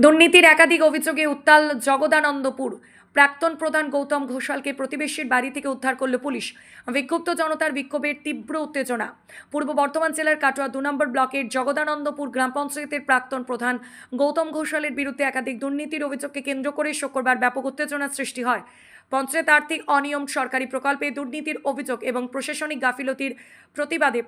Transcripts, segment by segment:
দুর্নীতির একাধিক অভিযোগে উত্তাল জগদানন্দপুর। প্রাক্তন প্রধান গৌতম ঘোষালকে প্রতিবেশীর বাড়ি থেকে উদ্ধার করল পুলিশ। বিক্ষুব্ধ জনতার বিক্ষোভের তীব্র উত্তেজনা। পূর্ব বর্ধমান জেলার কাটোয়া 2 নম্বর ব্লকের জগদানন্দপুর গ্রাম পঞ্চায়েতের প্রাক্তন প্রধান গৌতম ঘোষালের বিরুদ্ধে একাধিক দুর্নীতির অভিযোগকে কেন্দ্র করে শুক্রবার ব্যাপক উত্তেজনার সৃষ্টি হয়। পঞ্চায়েত আর্থিক অনিয়ম, সরকারি প্রকল্পে দুর্নীতির অভিযোগ এবং প্রশাসনিক গাফিলতির প্রতিবাদে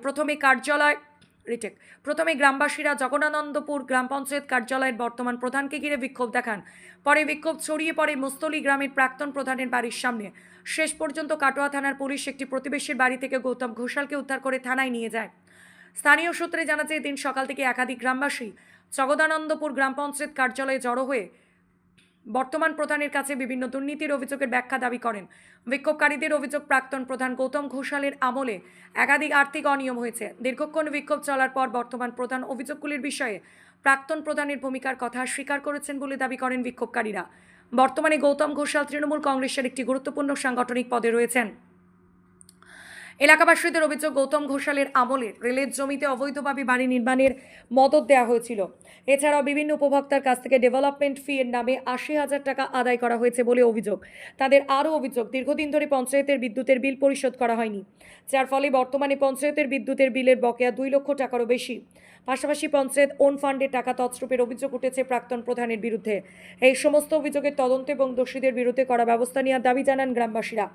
প্রথমে গ্রামবাসীরা জগদানন্দপুর গ্রাম পঞ্চায়েত কার্যালয়ের বর্তমান প্রধানকে ঘিরে বিক্ষোভ দেখান। পরে বিক্ষোভ ছড়িয়ে পড়ে মুস্তলি গ্রামের প্রাক্তন প্রধানের বাড়ির সামনে। শেষ পর্যন্ত কাটোয়া থানার পুলিশ একটি প্রতিবেশীর বাড়ি থেকে গৌতম ঘোষালকে উদ্ধার করে থানায় নিয়ে যায়। স্থানীয় সূত্রে জানা যায়, দিন সকাল থেকে একাধিক গ্রামবাসী জগদানন্দপুর গ্রাম পঞ্চায়েত কার্যালয়ে জড়ো হয়ে বর্তমান প্রধানের কাছে বিভিন্ন দুর্নীতির অভিযোগের ব্যাখ্যা দাবি করেন। বিক্ষোভকারীদের অভিযোগ, প্রাক্তন প্রধান গৌতম ঘোষালের আমলে একাধিক আর্থিক অনিয়ম হয়েছে। দীর্ঘক্ষণ বিক্ষোভ চলার পর বর্তমান প্রধান অভিযোগগুলির বিষয়ে প্রাক্তন প্রধানের ভূমিকার কথা স্বীকার করেছেন বলে দাবি করেন বিক্ষোভকারীরা। বর্তমানে গৌতম ঘোষাল তৃণমূল কংগ্রেসের একটি গুরুত্বপূর্ণ সাংগঠনিক পদে রয়েছেন। এলাকাবাসীদের অভিযোগ, গৌতম ঘোষালের আমলে রেলের জমিতে অবৈধভাবে বাড়ি নির্মাণের মদত দেওয়া হয়েছিল। এছাড়াও বিভিন্ন উপভোক্তার কাছ থেকে ডেভেলপমেন্ট ফি এর নামে 80,000 টাকা আদায় করা হয়েছে বলে অভিযোগ। তাদের আরও অভিযোগ, দীর্ঘদিন ধরে পঞ্চায়েতের বিদ্যুতের বিল পরিশোধ করা হয়নি, যার ফলে বর্তমানে পঞ্চায়েতের বিদ্যুতের বিলের বকেয়া 2 লক্ষ টাকারও বেশি। পাশাপাশি পঞ্চায়েত ওন ফান্ডে টাকা তছরূপের অভিযোগ উঠেছে প্রাক্তন প্রধানের বিরুদ্ধে। এই সমস্ত অভিযোগের তদন্ত এবং দোষীদের বিরুদ্ধে কড়া ব্যবস্থা নেওয়ার দাবি জানান গ্রামবাসীরা।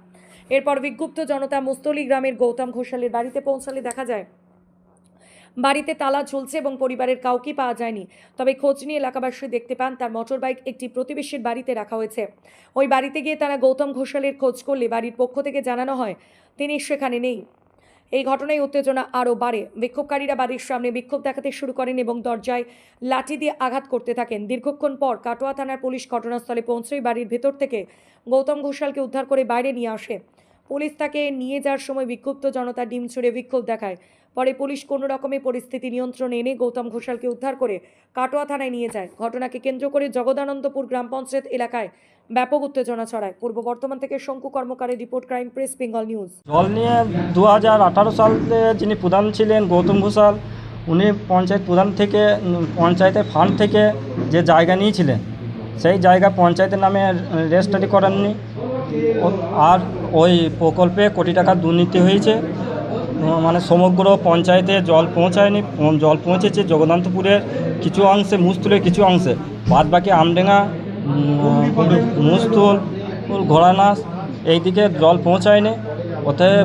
এরপর বিক্ষুব্ধ জনতা মুস্তলি গ্রামের গৌতম ঘোষালের বাড়িতে পৌঁছালে দেখা যায় বাড়িতে তালা ঝুলছে এবং পরিবারের কাউকে পাওয়া যায়নি। তবে খোঁজ নিয়ে এলাকাবাসী দেখতে পান তার মোটরবাইক একটি প্রতিবেশীর বাড়িতে রাখা হয়েছে। ওই বাড়িতে গিয়ে তারা গৌতম ঘোষালের খোঁজ করলে বাড়ির পক্ষ থেকে জানানো হয় তিনি সেখানে নেই। এই ঘটনায় উত্তেজনা আরও বাড়ে। বিক্ষোভকারীরা বাড়ির সামনে বিক্ষোভ দেখাতে শুরু করেন এবং দরজায় লাঠি দিয়ে আঘাত করতে থাকেন। দীর্ঘক্ষণ পর কাটোয়া থানার পুলিশ ঘটনাস্থলে পৌঁছেই বাড়ির ভেতর থেকে গৌতম ঘোষালকে উদ্ধার করে বাইরে নিয়ে আসে। পুলিশ তাকে নিয়ে যাওয়ার সময় বিক্ষুব্ধ জনতা ডিম ছুড়ে বিক্ষোভ দেখায়। পরে পুলিশ কোনো রকমে পরিস্থিতি নিয়ন্ত্রণে এনে গৌতম ঘোষালকে উদ্ধার করে কাটোয়া থানায় নিয়ে যায়। ঘটনাকে কেন্দ্র করে জগদানন্দপুর গ্রাম পঞ্চায়েত এলাকায় ব্যাপক উত্তেজনা ছড়ায়। পূর্ব বর্ধমান থেকে শঙ্কু কর্মকারের report, Crime Press Bengal News. জল নিয়ে 2018 সালে যিনি প্রধান ছিলেন গৌতম ঘোষাল, উনি পঞ্চায়েত প্রধান থেকে পঞ্চায়েতের ফান্ড থেকে যে জায়গা নিয়েছিলেন সেই জায়গা পঞ্চায়েতের নামে রেজিস্ট্রি করাননি, আর ওই প্রকল্পে কোটি টাকার দুর্নীতি হয়েছে। মানে সমগ্র পঞ্চায়েতে জল পৌঁছায়নি। জল পৌঁছেছে জগদানন্দপুরের কিছু অংশে, মুস্তুলের কিছু অংশে, বাদ বাকি আমডেঙ্গা, মুস্তুল, ঘোড়ানাস এইদিকে জল পৌঁছায়নি। অতএব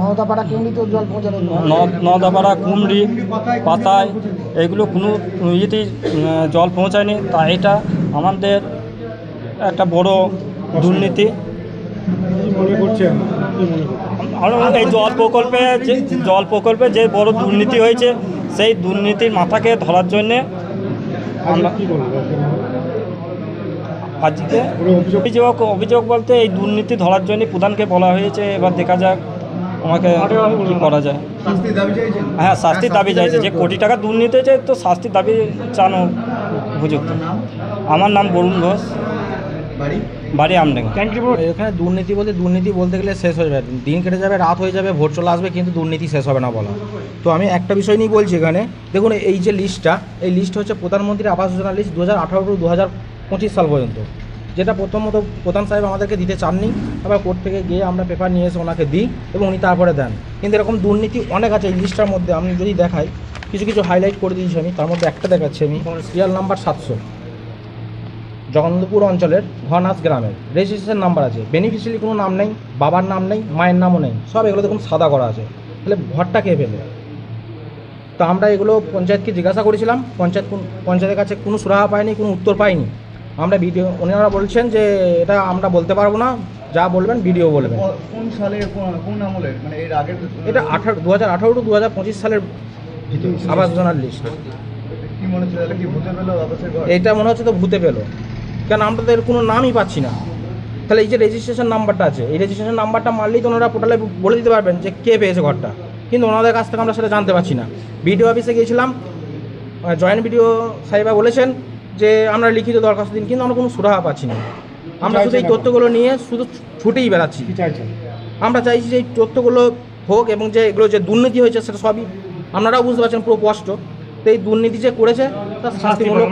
নদাপাড়া, কুমড়ি, পাতায় এগুলো কোনো ইয়েতেই জল পৌঁছায়নি। তা এটা আমাদের একটা বড় দুর্নীতি। এই জল প্রকল্পে যে বড় দুর্নীতি হয়েছে, সেই দুর্নীতির মাথাকে ধরার জন্যে আমরা আজকে অভিযোগ বলতে এই দুর্নীতি ধরার জন্য প্রধানকে বলা হয়েছে। এবার দেখা যাক আমাকে কী করা যায়। হ্যাঁ, শাস্তির দাবি চাইছে। যে কোটি টাকা দুর্নীতি হয়েছে, তো শাস্তির দাবি চানো উপযুক্ত। আমার নাম বরুণ ঘোষ, বাড়ি আমডেঙ্গা। এখানে দুর্নীতি বলতে গেলে শেষ হয়ে যাবে, দিন কেটে যাবে, রাত হয়ে যাবে, ভোট চলে আসবে, কিন্তু দুর্নীতি শেষ হবে না বলা। তো আমি একটা বিষয় নিয়ে বলছি। এখানে দেখুন, এই যে লিস্টটা, এই লিস্ট হচ্ছে প্রধানমন্ত্রী আবাস যোজনা লিস্ট 2018 টু 2025 সাল পর্যন্ত, যেটা প্রথমত প্রধান সাহেব আমাদেরকে দিতে চাননি। আবার কোর্ট থেকে গিয়ে আমরা পেপার নিয়ে এসে ওনাকে দিই এবং উনি তারপরে দেন। কিন্তু এরকম দুর্নীতি অনেক আছে এই লিস্টটার মধ্যে। আমি যদি দেখাই, কিছু কিছু হাইলাইট করে দিয়েছি আমি, তার মধ্যে একটা দেখাচ্ছি আমি। সিরিয়াল নাম্বার 700, জগন্নাথপুর অঞ্চলের ঘনাস গ্রামের, রেজিস্ট্রেশন নাম্বার আছে, বেনিফিশিয়ারি কোনো নাম নেই, বাবার নাম নেই, মায়ের নামও নেই, সব এগুলো দেখুন সাদা করা আছে। তাহলে ঘরটা কে পেলে? তো আমরা এগুলো পঞ্চায়েতকে জিজ্ঞাসা করেছিলাম, পঞ্চায়েতের কাছে কোনো সুরাহা পাইনি, কোনো উত্তর পাইনি। আমরা ভিডিও, ওনারা বলছেন যে এটা আমরা বলতে পারবো না, যা বলবেন ভিডিও বলবেন। কোন সালে, কোন আমলের, মানে এর আগের? এটা 2018 টু 2025 সালের আবাস যোজনার লিস্ট। কি মনে হচ্ছে, কি ভূতে পেল আবাসের ঘর? এটা মনে হচ্ছে তো ভূতে পেল, কেন আমরা তো এর কোনো নামই পাচ্ছি না। তাহলে এই যে রেজিস্ট্রেশন নাম্বারটা আছে, এই রেজিস্ট্রেশন নাম্বারটা মারলেই তো ওনারা পোর্টালে বলে দিতে পারবেন যে কে পেয়েছে ঘরটা, কিন্তু ওনাদের কাছ থেকে আমরা সেটা জানতে পারছি না। বিডিও অফিসে গিয়েছিলাম, জয়েন্ট বিডিও সাহেবা বলেছেন যে আমরা লিখিত দরখাস্ত দিন, কিন্তু আমরা কোনো সুরাহা পাচ্ছি না। আমরা শুধু এই তথ্যগুলো নিয়ে শুধু ছুটেই বেড়াচ্ছি। আমরা চাইছি যে এই তথ্যগুলো হোক এবং যে এগুলো যে দুর্নীতি হয়েছে সেটা সবই আপনারাও বুঝতে পারছেন পুরো স্পষ্ট। তো এই দুর্নীতি যে করেছে তার শাস্তিমূলক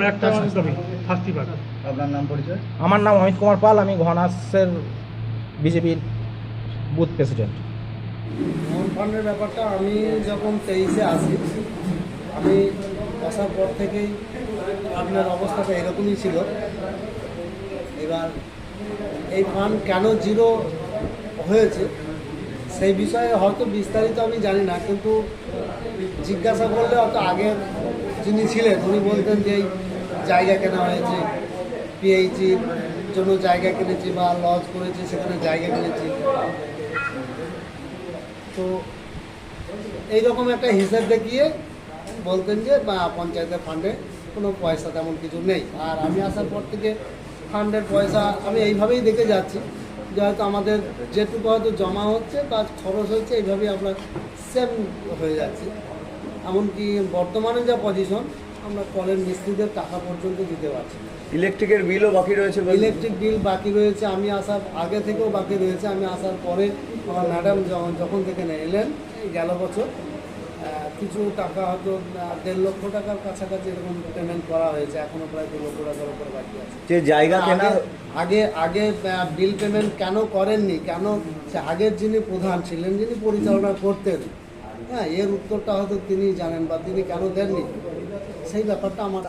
শাস্তি পাবে। আপনার নাম পরিচয়? আমার নাম অমিত কুমার পাল, আমি ঘনাসের বিজেপির বুথ প্রেসিডেন্ট। মোহন ফান্ডের ব্যাপারটা আমি যখন 23-এ আসি, আমি আসার পর থেকেই আপনার অবস্থাটা এরকমই ছিল। এবার এই ফান্ড কেন জিরো হয়েছে সেই বিষয়ে হয়তো বিস্তারিত আমি জানি না, কিন্তু জিজ্ঞাসা করলে হয়তো আগের যিনি ছিলেন উনি বলতেন যে এই জায়গা কেনা হয়েছে, পিএইচির জন্য জায়গা কিনেছি বা লজ করেছি সেখানে জায়গা কিনেছি। তো এইরকম একটা হিসাব দেখিয়ে বলতেন যে বা পঞ্চায়েতের ফান্ডে কোনো পয়সা তেমন কিছু নেই। আর আমি আসার পর থেকে ফান্ডের পয়সা আমি এইভাবেই দেখে যাচ্ছি যে হয়তো আমাদের যেটুকু হয়তো জমা হচ্ছে বা খরচ হচ্ছে এইভাবেই আমরা সেম হয়ে যাচ্ছি। এমনকি বর্তমানে যা পজিশন, আমরা কলের মিস্ত্রিদের টাকা পর্যন্ত দিতে পারছি না। ইলেকট্রিকের বিলও বাকি রয়েছে বলে? ইলেকট্রিক বিল বাকি রয়েছে, আমি আসার আগে থেকেও বাকি রয়েছে। আমি আসার পরে আমার ম্যাডাম যখন থেকে এলেন এই গেল বছর কিছু টাকা হয়তো 1.5 লক্ষ টাকার কাছাকাছি এরকম পেমেন্ট করা হয়েছে, এখনও প্রায় 2 লক্ষ টাকার উপরে বাকি আছে। যে জায়গা কেনা আগে বিল পেমেন্ট কেন করেননি, কেন সে আগের যিনি প্রধান ছিলেন, যিনি পরিচালনা করতেন, হ্যাঁ এর উত্তরটা হয়তো তিনি জানেন বা তিনি কেন দেননি সেই ব্যাপারটা আমার